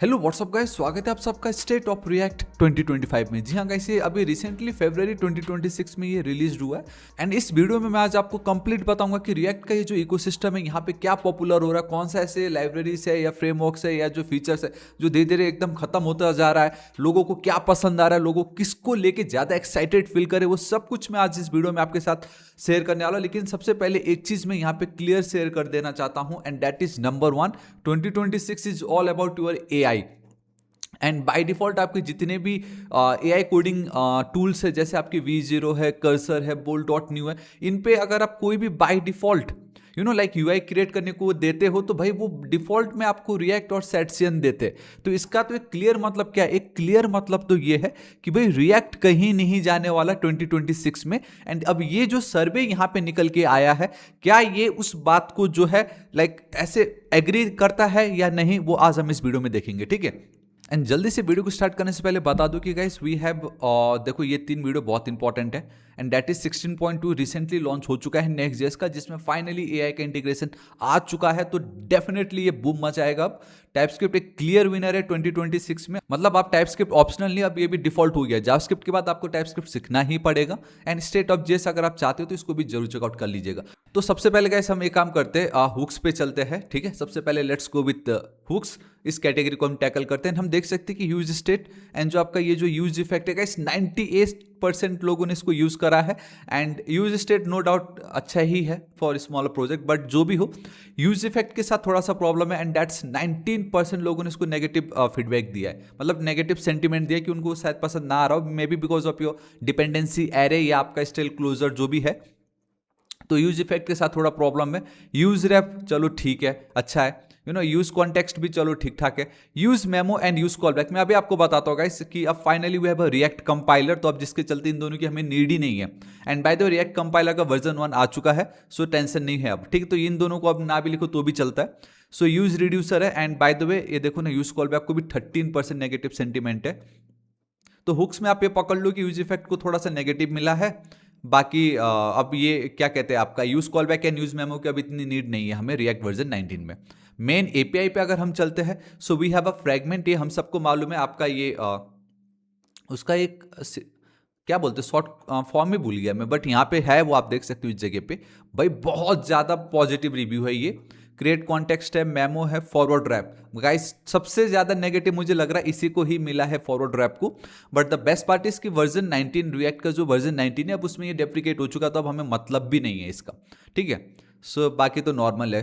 Hello what's up guys, स्वागत है आप सबका स्टेट ऑफ रिएक्ट 2025 में। जी हाँ गाइस, ये अभी रिसेंटली फरवरी 2026 में ये रिलीज हुआ है। एंड इस वीडियो में मैं आज आपको कंप्लीट बताऊंगा कि रिएक्ट का ये जो इकोसिस्टम है यहाँ पे क्या पॉपुलर हो रहा है, कौन सा ऐसे लाइब्रेरीज है या फ्रेमवर्क्स है या जो फीचर्स है जो धीरे धीरे एकदम खत्म होता जा रहा है, लोगों को क्या पसंद आ रहा है, लोगों किसको लेके ज्यादा एक्साइटेड फील करे, वो सब कुछ मैं आज इस वीडियो में आपके साथ शेयर करने वाला हूं। लेकिन सबसे पहले एक चीज मैं यहाँ पे क्लियर शेयर कर देना चाहता हूँ, and that is number 1, 2026 is all about your AI। And by default आपके जितने भी AI कोडिंग टूल्स है, जैसे आपके V0 है, कर्सर है, बोल्ट डॉट न्यू है, इन पे अगर आप कोई भी by default like UI create करने को देते हो, तो भाई वो डिफॉल्ट में आपको रिएक्ट और सेट्सियन देते हैं। तो इसका तो एक क्लियर मतलब क्या है? एक क्लियर मतलब तो ये है कि भाई रिएक्ट कहीं नहीं जाने वाला 2026 में। एंड अब ये जो सर्वे यहाँ पे निकल के आया है, क्या ये उस बात को जो है लाइक ऐसे एग्री करता है या नहीं, वो आज हम इस वीडियो में देखेंगे, ठीक है। एंड जल्दी से वीडियो को स्टार्ट करने से पहले बता दूं कि गाइस वी हैव देखो ये 3 वीडियो बहुत इंपॉर्टेंट है। And that is 16.2 recently launch हो चुका है नेक्स्ट.js का, जिसमें फाइनली AI का इंटीग्रेशन आ चुका है। तो डेफिनेटली ये बूम मचाएगा। अब टाइपस्क्रिप्ट एक क्लियर विनर है 2026 में। मतलब आप टाइपस्क्रिप्ट ऑप्शनल नहीं, अब ये भी डिफॉल्ट हो गया। जावास्क्रिप्ट के बाद आपको टाइपस्क्रिप्ट सीखना ही पड़ेगा। एंड स्टेट ऑफ जेएस अगर आप चाहते हो तो इसको भी जरूर चेकआउट कर लीजिएगा। तो सबसे पहले गाइस हम एक काम करते हैं, हुक्स पे चलते हैं, ठीक है। सबसे पहले लेट्स गो विथ हुक्स। इस कैटेगरी को हम टैकल करते हैं। हम देख सकते हैं कि यूज स्टेट एंड जो आपका ये जो यूज इफेक्ट है गाइस, 98% लोगों ने इसको यूज करा है। And use state no doubt अच्छा ही है फॉर स्मॉलर प्रोजेक्ट, बट जो भी हो, यूज इफेक्ट के साथ थोड़ा सा प्रॉब्लम है। एंड दैट्स 19% लोगों ने इसको नेगेटिव फीडबैक दिया है, मतलब नेगेटिव सेंटीमेंट दिया कि उनको शायद पसंद ना आ रहा हो, may be because of your dependency array या आपका स्टाइल क्लोजर जो भी है। तो यूज इफेक्ट के साथ थोड़ा प्रॉब्लम है। यूज रैप चलो ठीक है, अच्छा है। यूज कॉन्टेक्स्ट भी चलो ठीक ठाक है। Use memo and use callback मैं अभी आपको बताता हूँ गाइस कि अब finally we have a React compiler, तो अब जिसके चलते इन दोनों की हमें नीड ही नहीं है। And by the way react compiler का वर्जन 1 आ चुका है, सो टेंशन नहीं है अब, ठीक है। तो इन दोनों को अब ना भी लिखो तो भी चलता है। सो यूज रिड्यूसर है। एंड बाय द वे ये देखो ना, यूज कॉलबैक को भी 13% नेगेटिव सेंटीमेंट है। तो हुक्स में आप ये पकड़ लो कि यूज इफेक्ट को थोड़ा सा नेगेटिव मिला है। बाकी अब ये क्या कहते हैं, आपका use call back and use memo की अब इतनी नीड नहीं है हमें रिएक्ट वर्जन 19 में। मेन एपीआई पे अगर हम चलते हैं, so we have a fragment. ये हम सबको मालूम है, आपका ये उसका एक क्या बोलते हैं, शॉर्ट फॉर्म में भूल गया मैं, बट यहाँ पे है, वो आप देख सकते हो इस जगह पे। भाई बहुत ज्यादा पॉजिटिव रिव्यू है ये। क्रिएट कॉन्टेक्स्ट है, मेमो है, फॉरवर्ड रैप। गाइस सबसे ज्यादा नेगेटिव मुझे लग रहा है इसी को ही मिला है, फॉरवर्ड रैप को। But the best part is कि वर्जन 19 रिएक्ट का जो वर्जन 19 है, अब उसमें ये डेप्रिकेट हो चुका, तो अब हमें मतलब भी नहीं है इसका, ठीक है। सो बाकी तो नॉर्मल है।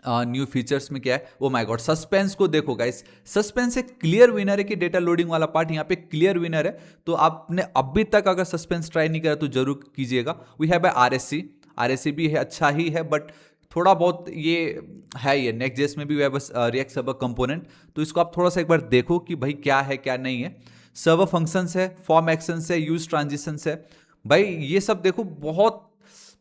न्यू फीचर्स में क्या है, ओ माय गॉड, सस्पेंस को देखो गाइस। सस्पेंस एक क्लियर विनर है कि डेटा लोडिंग वाला पार्ट यहाँ पे क्लियर विनर है। तो आपने अभी तक अगर सस्पेंस ट्राई नहीं करा तो जरूर कीजिएगा। We have RSC। RSC भी है, अच्छा ही है, बट थोड़ा बहुत ये है, ये नेक्स्ट.js में भी है बस रिएक्ट सर्वर कंपोनेंट। तो इसको आप थोड़ा सा एक बार देखो कि भाई क्या है क्या नहीं है। सर्वर फंक्शंस है, फॉर्म एक्शंस है, यूज ट्रांजिशंस है। भाई ये सब देखो, बहुत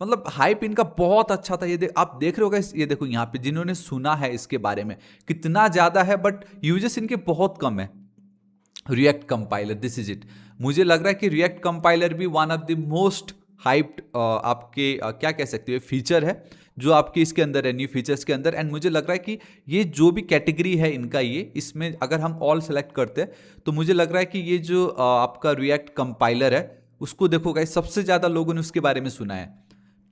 मतलब हाइप इनका बहुत अच्छा था। ये आप देख रहे हो गाइस, ये देखो यहाँ पे जिन्होंने सुना है इसके बारे में कितना ज्यादा है, बट यूजर्स इनके बहुत कम है। React compiler, this is it. मुझे लग रहा है कि रिएक्ट कंपाइलर भी one of the most hyped आपके क्या कह सकते हो फीचर है जो आपके इसके अंदर है, न्यू फीचर्स के अंदर। एंड मुझे लग रहा है कि ये जो भी कैटेगरी है इनका, ये इसमें अगर हम ऑल सेलेक्ट करते हैं, तो मुझे लग रहा है कि ये जो आपका रिएक्ट कंपाइलर है, उसको देखो गाइस, सबसे ज्यादा लोगों ने उसके बारे में सुना है।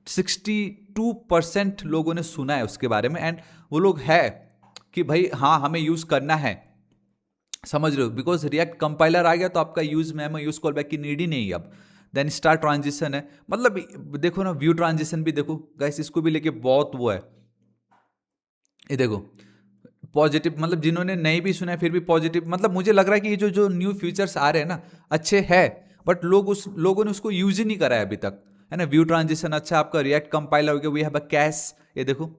62% लोगों ने सुना है उसके बारे में। एंड वो लोग है कि भाई हाँ हमें यूज करना है, समझ रहे हो, बिकॉज रिएक्ट कंपाइलर आ गया तो आपका use memo use callback की नीड ही नहीं है अब। देन स्टार ट्रांजिशन है, मतलब देखो ना, व्यू ट्रांजिशन भी देखो गाइस, इसको भी लेके बहुत वो है। ये देखो पॉजिटिव, मतलब जिन्होंने नहीं भी सुना है फिर भी पॉजिटिव। मतलब मुझे लग रहा है कि ये जो जो न्यू फीचर्स आ रहे हैं ना, अच्छे हैं, बट लोगों ने उसको यूज ही नहीं करा है अभी तक, है ना। व्यू ट्रांजिशन अच्छा, आपका रिएक्ट कंपाइलर हो गया, वी हैव अ कैश, ये देखो।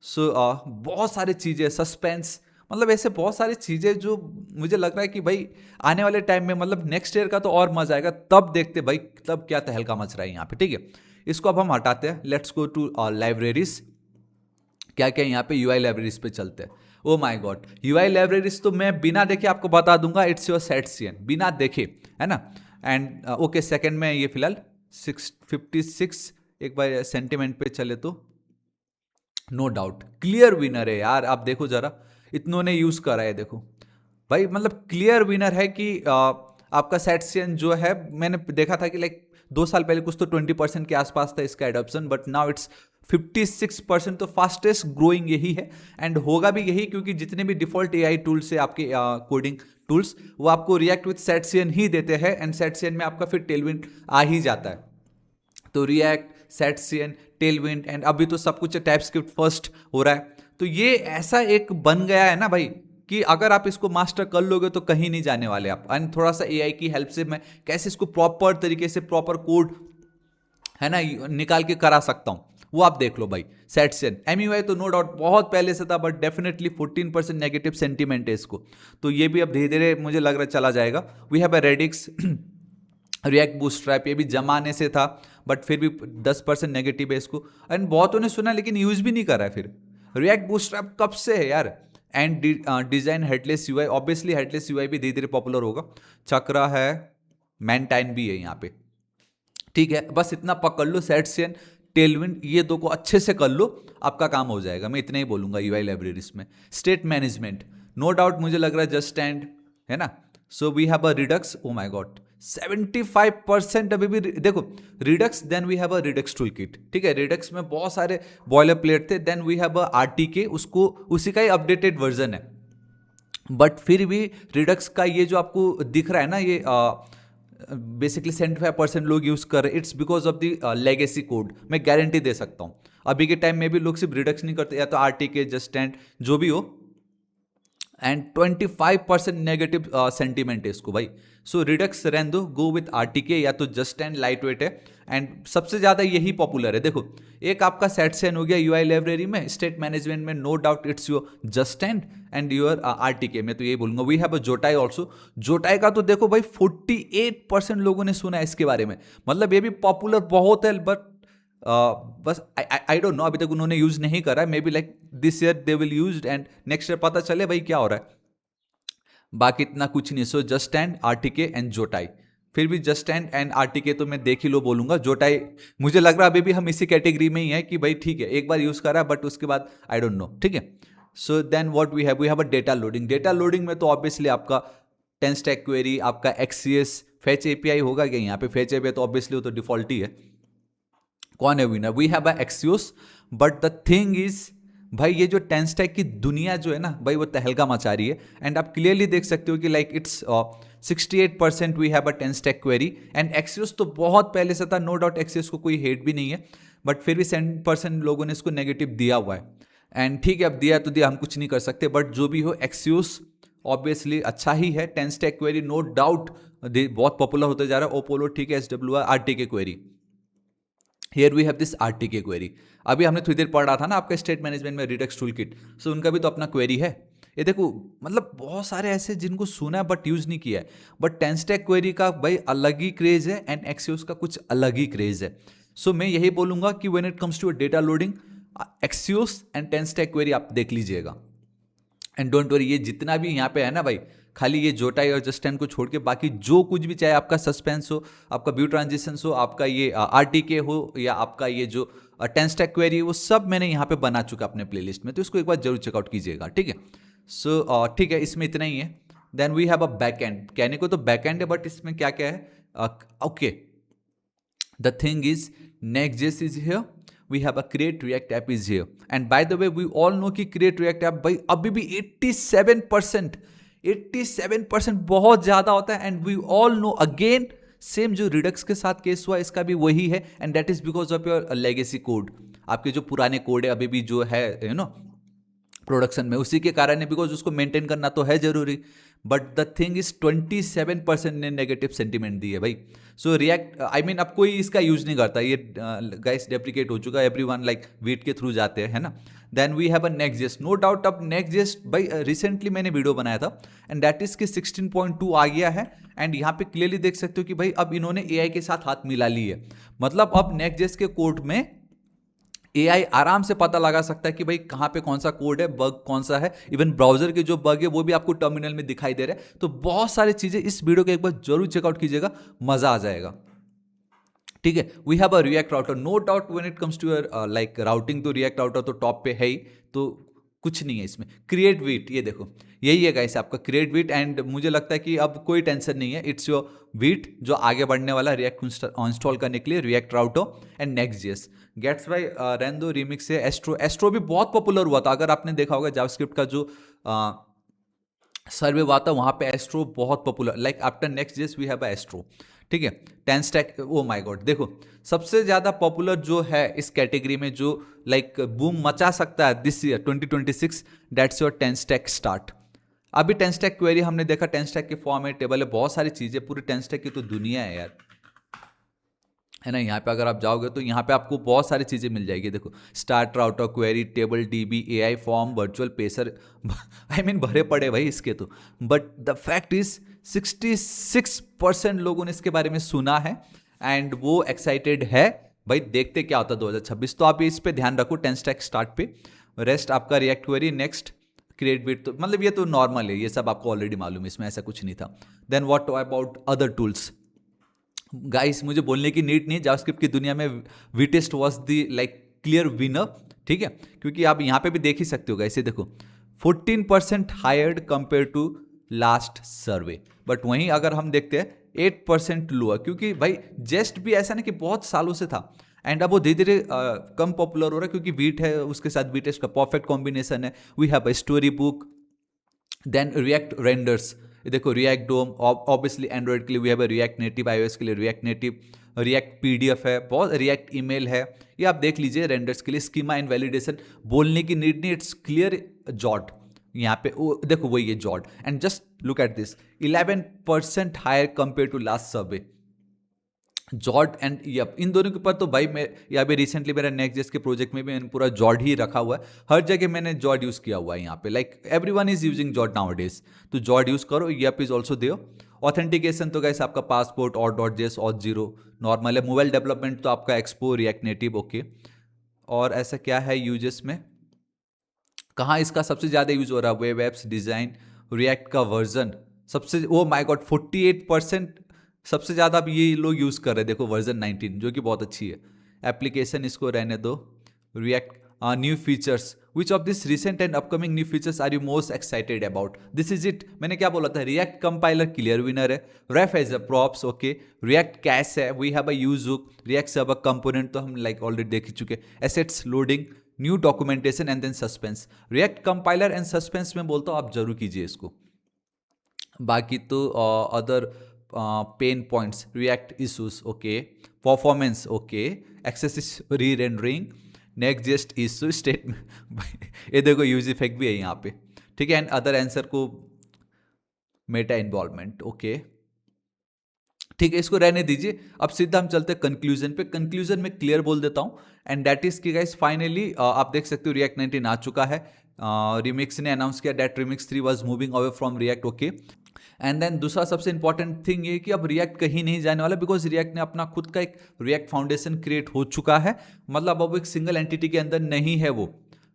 सो बहुत सारी चीजें, सस्पेंस, मतलब ऐसे बहुत सारी चीजें जो मुझे लग रहा है कि भाई आने वाले टाइम में, मतलब नेक्स्ट ईयर का तो और मजा आएगा, तब देखते भाई तब क्या तहलका मच रहा है यहाँ पे, ठीक है। इसको अब हम हटाते हैं, लेट्स गो टू लाइब्रेरीज। क्या क्या यहाँ पे यूआई लाइब्रेरीज पे चलते हैं। ओ माय गॉड, यूआई लाइब्रेरीज तो मैं बिना देखे आपको बता दूंगा, इट्स योर सेट्सियन, बिना देखे, है ना। एंड ओके, सेकंड में ये फिलहाल 656। एक बार सेंटिमेंट पे चले तो नो डाउट क्लियर विनर है यार। आप देखो जरा, इतनों ने यूज करा है, देखो भाई, मतलब क्लियर विनर है कि आपका सेटसियन जो है, मैंने देखा था कि लाइक 2 साल पहले कुछ तो 20% के आसपास था इसका एडॉप्शन, बट नाउ इट्स 56%। तो फास्टेस्ट ग्रोइंग यही है एंड होगा भी यही, क्योंकि जितने भी डिफॉल्ट एआई टूल्स है आपके कोडिंग टूल्स, वो आपको रिएक्ट विथ सेटसियन ही देते हैं, एंड सेटसियन में आपका फिर टेलविंड आ ही जाता है। तो रिएक्ट, सेटसियन, टेलविंड, एंड अभी तो सब कुछ टाइपस्क्रिप्ट फर्स्ट हो रहा है। तो ये ऐसा एक बन गया है ना भाई, कि अगर आप इसको मास्टर कर लोगे तो कहीं नहीं जाने वाले आप। एंड थोड़ा सा एआई की हेल्प से मैं कैसे इसको प्रॉपर तरीके से प्रॉपर कोड है ना निकाल के करा सकता हूं, वो आप देख लो भाई। सेटसियन एमयूआई तो नो डाउट बहुत पहले से था, बट डेफिनेटली 14% नेगेटिव सेंटीमेंट है इसको, तो ये भी अब धीरे धीरे मुझे लग रहा है चला जाएगा। We have a Radix React Bootstrap, ये भी जमाने से था, बट फिर भी 10% नेगेटिव है इसको, एंड बहुतों ने सुना लेकिन यूज भी नहीं कर रहा है। फिर रिएक्ट बूटस्ट्रैप कब से है यार। And design headless UI, obviously headless UI भी धीरे धीरे पॉपुलर होगा। चक्रा है, मैनटाइन भी है यहाँ पे, ठीक है। बस इतना पकड़ लो, सेटसियन, टेलविंड, ये दो को अच्छे से कर लो, आपका काम हो जाएगा। मैं इतना ही बोलूंगा यूआई लाइब्रेरीज में। स्टेट मैनेजमेंट, नो डाउट मुझे लग रहा है जस्ट स्टैंड है ना। So we have a Redux, oh my god 75% अभी भी देखो Redux. Then we have a Redux toolkit, ठीक है। रिडक्स में बहुत सारे बॉयलर प्लेट थे। Then we have a RTK, उसको उसी का ही अपडेटेड वर्जन है, बट फिर भी रिडक्स का ये जो आपको दिख रहा है ना, ये बेसिकली 75% लोग यूज कर रहे हैं। It's because of the legacy code, मैं गारंटी दे सकता हूं। अभी के टाइम में भी लोग सिर्फ रिडक्स नहीं करते, या तो आरटीके, जस्ट स्टैंड, जो भी हो, एंड 25% नेगेटिव सेंटीमेंट है इसको भाई। सो रिडक्स रहने दो, गो विथ आरटीके या तो जस्ट एंड लाइट वेट है, एंड सबसे ज्यादा यही पॉपुलर है। देखो एक आपका सेटसियन हो गया यूआई लाइब्रेरी में, स्टेट मैनेजमेंट में no doubt it's your just and your RTK में, तो ये बोलूंगा। We have a Jotai also. Jotai का तो देखो भाई 48% लोगों ने सुना है इसके बारे में, मतलब ये भी पॉपुलर बहुत है, बट बस आई डोंट नो, अभी तक उन्होंने यूज नहीं करा। May be like this year they will use, and next year पता चले भाई क्या हो रहा है। बाकी इतना कुछ नहीं। So just and, RTK and Jotai, फिर भी जस्ट एंड आरटीके तो मैं देख ही लो बोलूंगा। जोटाई मुझे लग रहा है अभी भी हम इसी कैटेगरी में ही है कि भाई ठीक है एक बार यूज करा, बट उसके बाद आई डोंट नो, ठीक है। So then what we have a data loading. Data loading में तो ऑब्वियसली आपका 10 स्टैक क्वेरी, आपका एक्सीएस, फेच एपीआई होगा क्या यहाँ पे। फेच एपीआई तो ऑब्वियसली वो तो डिफॉल्ट ही है। कौन है winner? We have Axios, but the thing is भाई ये जो 10 स्टैक की दुनिया जो है ना भाई, वो तहलका मचा रही है। एंड आप क्लियरली देख सकते हो कि like it's 68% we have a 10 stack query, and Axios तो बहुत पहले से था, नो डाउट एक्सियोस को कोई हेट भी नहीं है, बट फिर भी 7% लोगों ने इसको नेगेटिव दिया हुआ है। एंड ठीक है, अब दिया तो दिया, हम कुछ नहीं कर सकते, बट जो भी हो एक्सियोस ऑब्वियसली अच्छा ही है। 10 स्टैक क्वेरी नो डाउट बहुत पॉपुलर होते जा रहा है। ओपोलो ठीक है, SWR, RTK query, here we have this RTK query. अभी हमने थोड़ी देर पढ़ रहा था ना आपका स्टेट मैनेजमेंट में रिडक्स टूल किट, सो उनका भी तो अपना क्वेरी है। ये देखो मतलब बहुत सारे ऐसे जिनको सुना है बट यूज नहीं किया है, बट 10 स्टैक क्वेरी का भाई अलग ही क्रेज है, एंड एक्सियोस का कुछ अलग ही क्रेज है। सो मैं यही बोलूंगा कि when it comes to data loading, Axios and 10 stack query आप देख लीजिएगा। एंड डोंट वरी, ये जितना भी यहाँ पे है ना भाई, खाली ये जोटाई और जस्टैन को छोड़ के बाकी जो कुछ भी, चाहे आपका सस्पेंस हो, आपका व्यू ट्रांजिशन हो, आपका ये आरटीके हो, या आपका ये जो 10 स्टैक क्वेरी है, वो सब मैंने यहाँ पे बना चुका अपने प्लेलिस्ट में, तो इसको एक बार जरूर चेकआउट कीजिएगा, ठीक है। सो ठीक है, इसमें इतना ही है। Then we have a backend, कहने को तो बैक एंड है, बट इसमें क्या क्या है, okay the thing is Next.js is here, we have a create react app is here, and by the way we all know कि create react app भाई अभी भी 87% बहुत ज्यादा होता है। And we all know again same जो Redux के साथ केस हुआ इसका भी वही है, and that is because of your legacy code. आपके जो पुराने कोड है अभी भी जो है प्रोडक्शन में, उसी के कारण है, बिकॉज उसको मेंटेन करना तो है जरूरी। बट द थिंग इज 27% ने नेगेटिव सेंटीमेंट दी है भाई। सो रिएक्ट आई मीन अब कोई इसका यूज नहीं करता, ये गाइस डेप्रिकेट हो चुका है, एवरीवन लाइक वीट के थ्रू जाते हैं, है ना। Then we have a Next.js, no doubt. अब Next.js भाई रिसेंटली मैंने वीडियो बनाया था, एंड दैट इज कि 16.2 आ गया है, एंड यहाँ पे क्लियरली देख सकते हो कि भाई अब इन्होंने एआई के साथ हाथ मिला ली है। मतलब अब Next.js के कोड में एआई आराम से पता लगा सकता है कि भाई कहाँ पे कौन सा कोड है, बग कौन सा है, इवन ब्राउजर के जो बग है वो भी आपको टर्मिनल में दिखाई दे रहा है। तो बहुत सारी चीजें, इस वीडियो को एक बार जरूर चेकआउट कीजिएगा, मजा आ जाएगा, ठीक है। We have a React router, no doubt when it comes to your like routing, तो रिएक्ट राउटर तो टॉप पे है ही। तो कुछ नहीं है इसमें। क्रिएट विट, ये देखो यही है गाइस आपका क्रिएट विट, एंड मुझे लगता है कि अब कोई टेंशन नहीं है, इट्स योर विट जो आगे बढ़ने वाला रिएक्ट इंस्टॉल करने के लिए, React router and Next JS. Gatsby रेंडो रिमिक्स है। एस्ट्रो, एस्ट्रो भी बहुत पॉपुलर हुआ था, अगर आपने देखा होगा जावास्क्रिप्ट का जो सर्वे हुआ था वहां पे एस्ट्रो बहुत popular, like after Next JS we have Astro, ठीक है। 10 स्टैक, ओ माय गॉड, देखो सबसे ज्यादा पॉपुलर जो है इस कैटेगरी में, जो लाइक बूम मचा सकता है this year 2026, that's your 10 stack start. अभी 10 स्टैक क्वेरी हमने देखा, 10 स्टैक के फॉर्म है, टेबल है, बहुत सारी चीजें, पूरी 10 स्टैक की तो दुनिया है यार, है ना। यहाँ पे अगर आप जाओगे तो यहाँ पे आपको बहुत सारी चीज़ें मिल जाएगी। देखो start router, query, table dB, AI form, virtual pacer, I mean भरे पड़े भाई इसके तो। बट द फैक्ट इज 66% लोगों ने इसके बारे में सुना है एंड वो एक्साइटेड है। भाई देखते क्या होता है 2026, तो आप इस पे ध्यान रखो 10 स्टैक स्टार्ट पे। रेस्ट आपका react query, next create bit, तो मतलब ये तो नॉर्मल है, ये सब आपको ऑलरेडी मालूम है, इसमें ऐसा कुछ नहीं था। Then what about other tools guys, मुझे बोलने की नीड नहीं है, जावास्क्रिप्ट की दुनिया में Vitest was the like clear winner, ठीक है, क्योंकि आप यहाँ पे भी देख ही सकते हो गाइस, ये देखो 14% higher compare to last survey. But वहीं अगर हम देखते हैं 8% लोअर, क्योंकि भाई जेस्ट भी ऐसा नहीं कि बहुत सालों से था, एंड अब वो धीरे धीरे कम पॉपुलर हो रहा है, क्योंकि वीट है उसके साथ वीटेस्ट का परफेक्ट कॉम्बिनेशन है। We have a Storybook, then React renders, ये देखो रिएक्ट डोम, ऑब्वियसली एंड्रॉइड के लिए we have React Native, iOS के लिए रिएक्ट नेटिव, रिएक्ट पीडीएफ है, बहुत रिएक्ट ईमेल है, ये आप देख लीजिए रेंडर्स के लिए। स्कीमा एंड वैलिडेशन, बोलने की नीड नहीं, इट्स क्लियर जॉट, यहाँ पे वो देखो वही है Zod, and just look at this 11% higher compare to last survey. Zod and Yup, इन दोनों के ऊपर तो भाई मैं यहाँ पे रिसेंटली मेरा नेक्स्ट जेस के प्रोजेक्ट में भी मैंने पूरा जॉर्ड ही रखा हुआ है, हर जगह मैंने जॉर्ड यूज किया हुआ है यहाँ पे, like everyone is using Zod nowadays, तो जॉर्ड यूज करो। Yup is also there. Authentication तो गाइस आपका पासपोर्ट और .js और जीरो नॉर्मल है। मोबाइल डेवलपमेंट तो आपका एक्सपो, रिएक्ट नेटिव, ओके। और ऐसा क्या है यूजेस में, कहाँ इसका सबसे ज्यादा यूज हो रहा है, वेब एप्स डिजाइन, रिएक्ट का वर्जन सबसे, ओ माय गॉड 48% सबसे ज़्यादा अब ये लोग यूज़ कर रहे हैं, देखो वर्जन 19, जो कि बहुत अच्छी है। एप्लीकेशन इसको रहने दो। React new features, which of this recent and upcoming new features are you most excited about, this is it. मैंने क्या बोला था, रिएक्ट कंपाइलर क्लियर विनर है, ref as a props, okay. React cache है, we have a use hook, React server component तो हम like already देख ही चुके, assets loading, new documentation and then suspense. React compiler and suspense में बोलता हूँ आप जरूर कीजिए इसको। बाकी तो other pain points, React issues, okay, performance, okay, excess re rendering, Next JS issue statement, ये देखो यूज इफेक्ट भी है यहाँ पे, ठीक है, एंड अदर आंसर को मेटा इन्वॉल्वमेंट, ओके, ठीक है, इसको रहने दीजिए। अब सीधा हम चलते हैं कंक्लूजन पे। कंक्लूजन में क्लियर बोल देता हूँ, एंड दैट इज कि गाइस फाइनली आप देख सकते हो रिएक्ट 19 आ चुका है। रिमिक्स ने अनाउंस किया that Remix 3 was moving away from React, okay. And then दूसरा सबसे इंपॉर्टेंट थिंग ये कि अब रिएक्ट कहीं नहीं जाने वाला, बिकॉज रिएक्ट ने अपना खुद का एक रिएक्ट फाउंडेशन क्रिएट हो चुका है, मतलब अब एक सिंगल एंटिटी के अंदर नहीं है वो,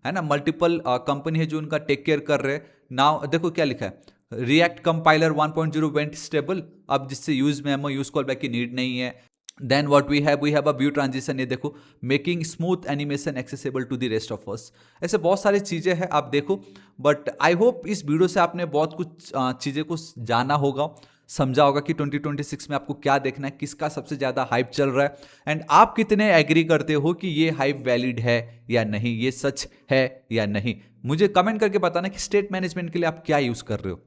है ना, मल्टीपल कंपनी है जो उनका टेक केयर कर रहे हैं। नाउ देखो क्या लिखा है, रिएक्ट कंपाइलर 1.0 वेंट स्टेबल, अब जिससे use memo, use callback की नीड नहीं है। Then what we have a view transition, ये देखो making smooth animation accessible to the rest of us, ऐसे बहुत सारी चीज़ें हैं आप देखो। बट आई होप इस वीडियो से आपने बहुत कुछ चीज़ें को जाना होगा, समझा होगा कि 2026 में आपको क्या देखना है, किसका सबसे ज़्यादा हाइप चल रहा है, एंड आप कितने एग्री करते हो कि ये हाइप वैलिड है या नहीं, ये सच है या नहीं। मुझे कमेंट करके बताना कि स्टेट मैनेजमेंट के लिए आप क्या यूज़ कर रहे हो,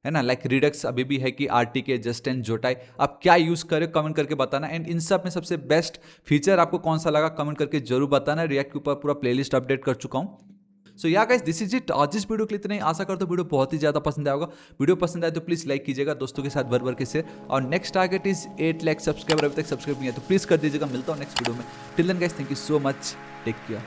है ना, लाइक रिडक्स अभी भी है कि आरटीके, जस्ट एंड जोटाई, आप क्या यूज करें कमेंट करके बताना। एंड इन सब में सबसे बेस्ट फीचर आपको कौन सा लगा कमेंट करके जरूर बताना। रिएक्ट के ऊपर पूरा प्लेलिस्ट अपडेट कर चुका हूं। सो या गाइस दिस इज इट, आज इस वीडियो के लिए इतना ही। आशा करता हूं वीडियो बहुत ही ज्यादा पसंद आएगा। वीडियो पसंद आए तो प्लीज लाइक कीजिएगा, दोस्तों के साथ भर के शेयर, और next target is 8 lakh subscriber, अभी तक सब्सक्राइब नहीं है तो प्लीज कर दीजिएगा। मिलता हूं नेक्स्ट वीडियो में, till then guys thank you so much, take care.